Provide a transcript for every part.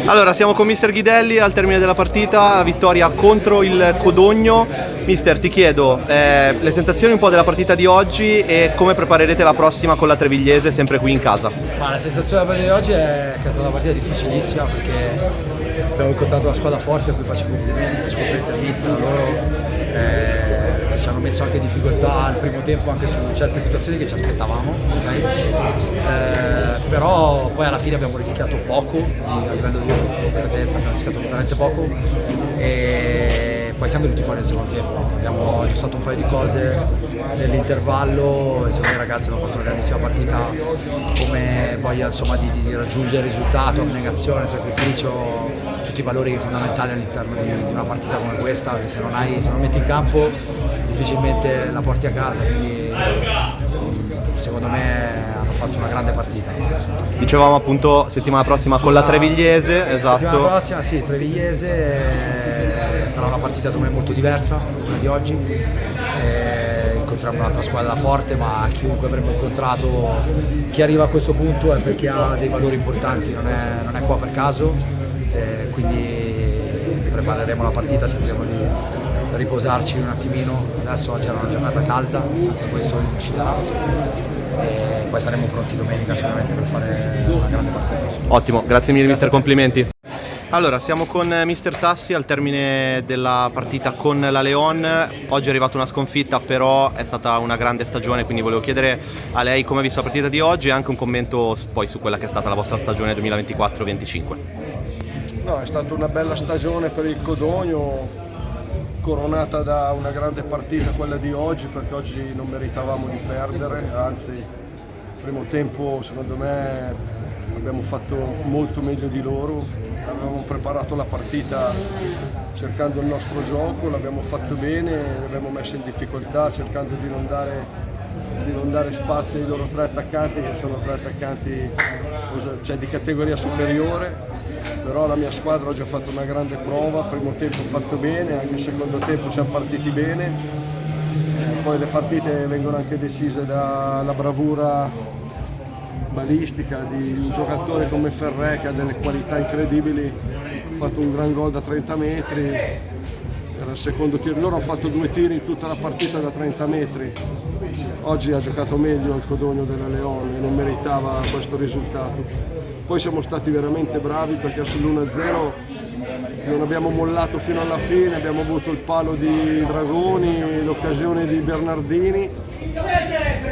Allora, siamo con Mister Ghidelli al termine della partita, la vittoria contro il Codogno. Mister, ti chiedo le sensazioni un po' della partita di oggi e come preparerete la prossima con la Trevigliese, sempre qui in casa. Ma la sensazione della partita di oggi è che è stata una partita difficilissima perché abbiamo incontrato una squadra forte a cui faccio complimenti, faccio complimenti al mister, a loro. Ci hanno messo anche in difficoltà al primo tempo anche su certe situazioni che ci aspettavamo, okay? Però poi alla fine abbiamo rischiato poco a livello di concretezza, abbiamo rischiato veramente poco e poi siamo venuti fuori nel secondo tempo, abbiamo aggiustato un paio di cose nell'intervallo e secondo me i ragazzi hanno fatto una grandissima partita, come voglia insomma di raggiungere il risultato, abnegazione, sacrificio, tutti i valori fondamentali all'interno di una partita come questa, che se non metti in campo difficilmente la porti a casa, quindi secondo me hanno fatto una grande partita. Dicevamo appunto settimana prossima con la Trevigliese, esatto. Settimana prossima sì, Trevigliese, sarà una partita secondo me molto diversa, quella di oggi. Incontriamo un'altra squadra forte, ma chiunque avremmo incontrato, chi arriva a questo punto è perché ha dei valori importanti, non è qua per caso, quindi prepareremo la partita, cercheremo di riposarci un attimino. Adesso oggi era una giornata calda, anche questo inciderà, e poi saremo pronti domenica sicuramente per fare una grande partita. Ottimo, grazie mille mister, complimenti. Allora, siamo con mister Tassi al termine della partita con la Leon. Oggi è arrivata una sconfitta, però è stata una grande stagione, quindi volevo chiedere a lei come ha visto la partita di oggi e anche un commento poi su quella che è stata la vostra stagione 2024-25. No, è stata una bella stagione per il Codogno, coronata da una grande partita quella di oggi, perché oggi non meritavamo di perdere, anzi il primo tempo secondo me abbiamo fatto molto meglio di loro, avevamo preparato la partita cercando il nostro gioco, l'abbiamo fatto bene, l'abbiamo messo in difficoltà cercando di non dare spazio ai loro tre attaccanti, che sono tre attaccanti di categoria superiore. Però la mia squadra oggi ha fatto una grande prova, primo tempo fatto bene, anche il secondo tempo siamo partiti bene, poi le partite vengono anche decise dalla bravura balistica di un giocatore come Ferré che ha delle qualità incredibili, ha fatto un gran gol da 30 metri, era il secondo tiro, loro hanno fatto 2 tiri in tutta la partita da 30 metri, oggi ha giocato meglio il Codogno della Leone e non meritava questo risultato. Poi siamo stati veramente bravi perché sull'1-0 non abbiamo mollato fino alla fine, abbiamo avuto il palo di Dragoni, l'occasione di Bernardini,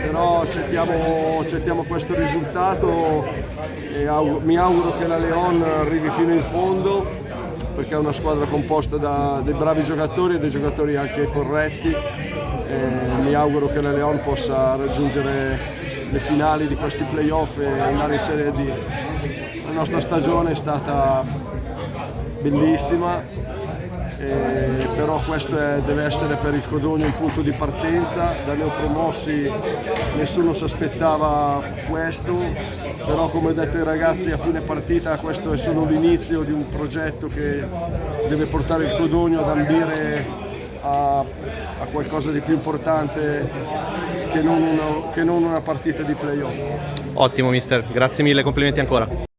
però accettiamo questo risultato e mi auguro che la Leon arrivi fino in fondo, perché è una squadra composta da dei bravi giocatori e dei giocatori anche corretti, e mi auguro che la Leon possa raggiungere le finali di questi playoff e andare in Serie D. La nostra stagione è stata bellissima, però questo deve essere per il Codogno il punto di partenza. Da neopromossi nessuno si aspettava questo, però come ho detto ai ragazzi a fine partita, questo è solo l'inizio di un progetto che deve portare il Codogno ad ambire a qualcosa di più importante che non una partita di playoff. Ottimo mister, grazie mille, complimenti ancora.